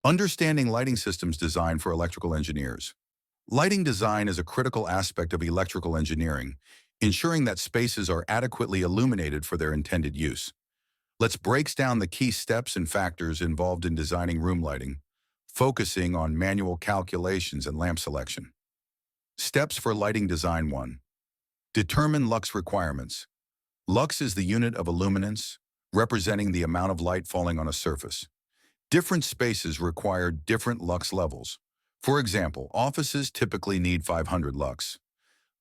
Understanding lighting systems design for electrical engineers. Lighting design is a critical aspect of electrical engineering, ensuring that spaces are adequately illuminated for their intended use. Let's break down the key steps and factors involved in designing room lighting, focusing on manual calculations and lamp selection. Steps for lighting design 1. Determine lux requirements. Lux is the unit of illuminance, representing the amount of light falling on a surface. Different spaces require different lux levels. For example, offices typically need 500 lux.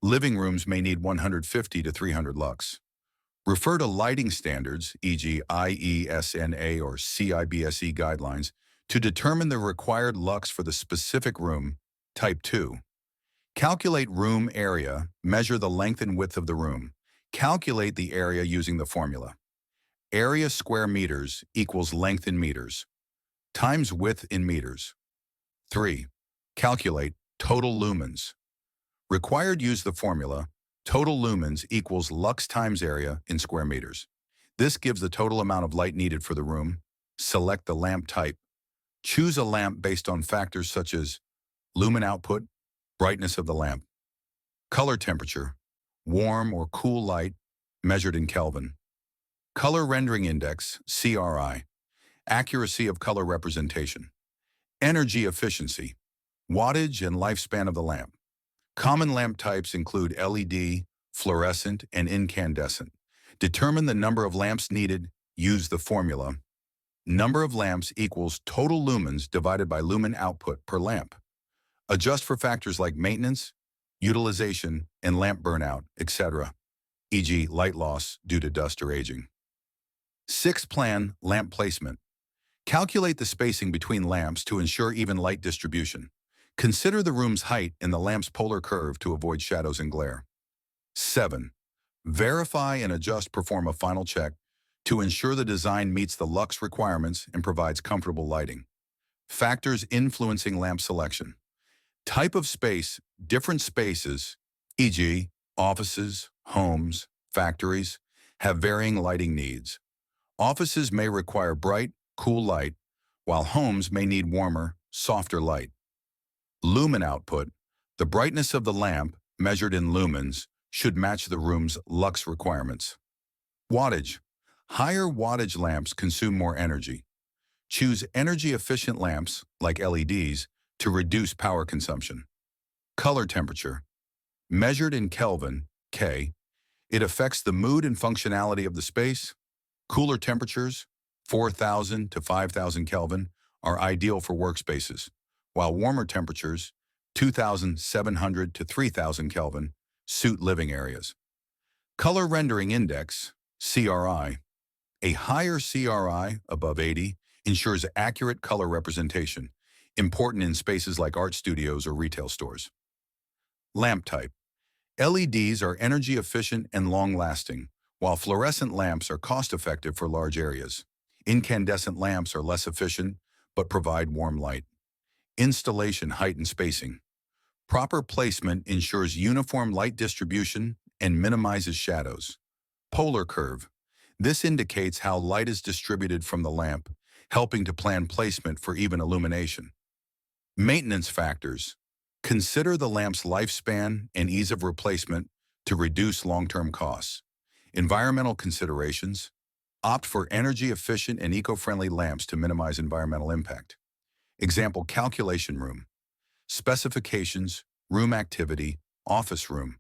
Living rooms may need 150 to 300 lux. Refer to lighting standards, e.g. IESNA or CIBSE guidelines, to determine the required lux for the specific room. Type 2. Calculate room area. Measure the length and width of the room. Calculate the area using the formula. Area square meters equals length in meters times width in meters. 3. Calculate total lumens. Required, use the formula. Total lumens equals lux times area in square meters. This gives the total amount of light needed for the room. Select the lamp type. Choose a lamp based on factors such as lumen output, brightness of the lamp, color temperature, warm or cool light measured in Kelvin, color rendering index, CRI, accuracy of color representation, energy efficiency, wattage and lifespan of the lamp. Common lamp types include LED, fluorescent, and incandescent. Determine the number of lamps needed. Use the formula. Number of lamps equals total lumens divided by lumen output per lamp. Adjust for factors like maintenance, utilization, and lamp burnout, etc., e.g. light loss due to dust or aging. 6. Plan lamp placement. Calculate the spacing between lamps to ensure even light distribution. Consider the room's height and the lamp's polar curve to avoid shadows and glare. 7. Verify and adjust. Perform a final check to ensure the design meets the lux requirements and provides comfortable lighting. Factors influencing lamp selection. Type of space. Different spaces, e.g. offices, homes, factories, have varying lighting needs. Offices may require bright, cool light, while homes may need warmer, softer light. Lumen output. The brightness of the lamp, measured in lumens, should match the room's lux requirements. Wattage. Higher wattage lamps consume more energy. Choose energy-efficient lamps, like LEDs, to reduce power consumption. Color temperature. Measured in Kelvin, K, it affects the mood and functionality of the space. Cooler temperatures, 4,000 to 5,000 Kelvin, are ideal for workspaces, while warmer temperatures, 2,700 to 3,000 Kelvin, suit living areas. Color rendering index, CRI. A higher CRI, above 80, ensures accurate color representation, important in spaces like art studios or retail stores. Lamp type. LEDs are energy efficient and long-lasting, while fluorescent lamps are cost-effective for large areas. Incandescent lamps are less efficient, but provide warm light. Installation height and spacing. Proper placement ensures uniform light distribution and minimizes shadows. Polar curve. This indicates how light is distributed from the lamp, helping to plan placement for even illumination. Maintenance factors. Consider the lamp's lifespan and ease of replacement to reduce long-term costs. Environmental considerations. Opt for energy-efficient and eco-friendly lamps to minimize environmental impact. Example, calculation room. Specifications, room activity, office room.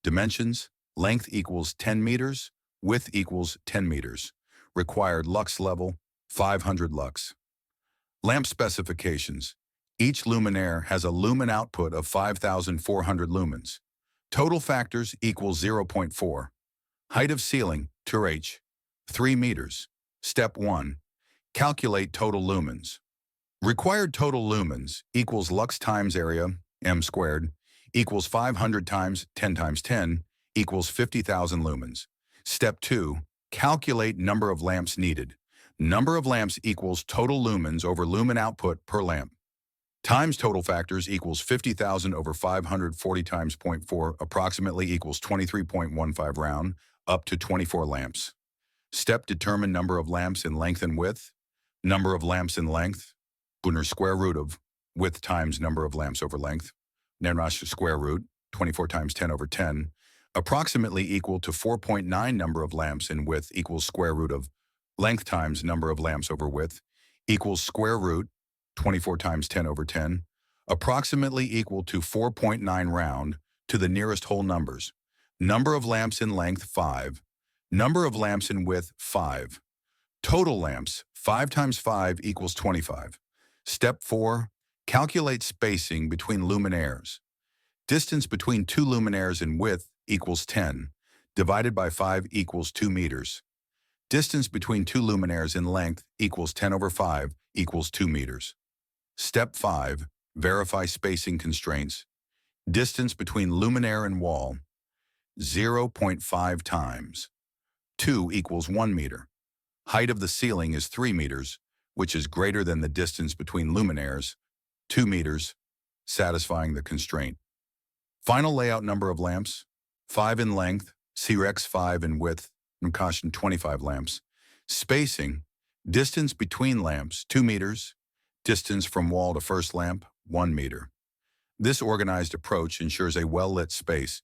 Dimensions, length equals 10 meters, width equals 10 meters. Required lux level, 500 lux. Lamp specifications. Each luminaire has a lumen output of 5,400 lumens. Total factors equals 0.4. Height of ceiling, TH, 3 meters. Step 1. Calculate total lumens. Required total lumens equals lux times area, m squared, equals 500 times 10 times 10, equals 50,000 lumens. Step 2. Calculate number of lamps needed. Number of lamps equals total lumens over lumen output per lamp. Times total factors equals 50,000 over 540 times 0.4 approximately equals 23.15 round, up to 24 lamps. Step, determine number of lamps in length and width. Number of lamps in length. Bunner square root of width times number of lamps over length. Nenrash square root, 24 times 10 over 10, approximately equal to 4.9 number of lamps in width equals square root of length times number of lamps over width equals square root, 24 times 10 over 10, approximately equal to 4.9 round to the nearest whole numbers. Number of lamps in length, 5. Number of lamps in width, 5. Total lamps, 5 times 5 equals 25. Step 4, calculate spacing between luminaires. Distance between two luminaires in width equals 10, divided by 5 equals 2 meters. Distance between two luminaires in length equals 10 over 5 equals 2 meters. Step 5, verify spacing constraints. Distance between luminaire and wall, 0.5 times. 2 equals 1 meter. Height of the ceiling is 3 meters, which is greater than the distance between luminaires, 2 meters, satisfying the constraint. Final layout number of lamps, 5 in length, C-Rex 5 in width, and caution 25 lamps. Spacing, distance between lamps, 2 meters. Distance from wall to first lamp, 1 meter. This organized approach ensures a well-lit space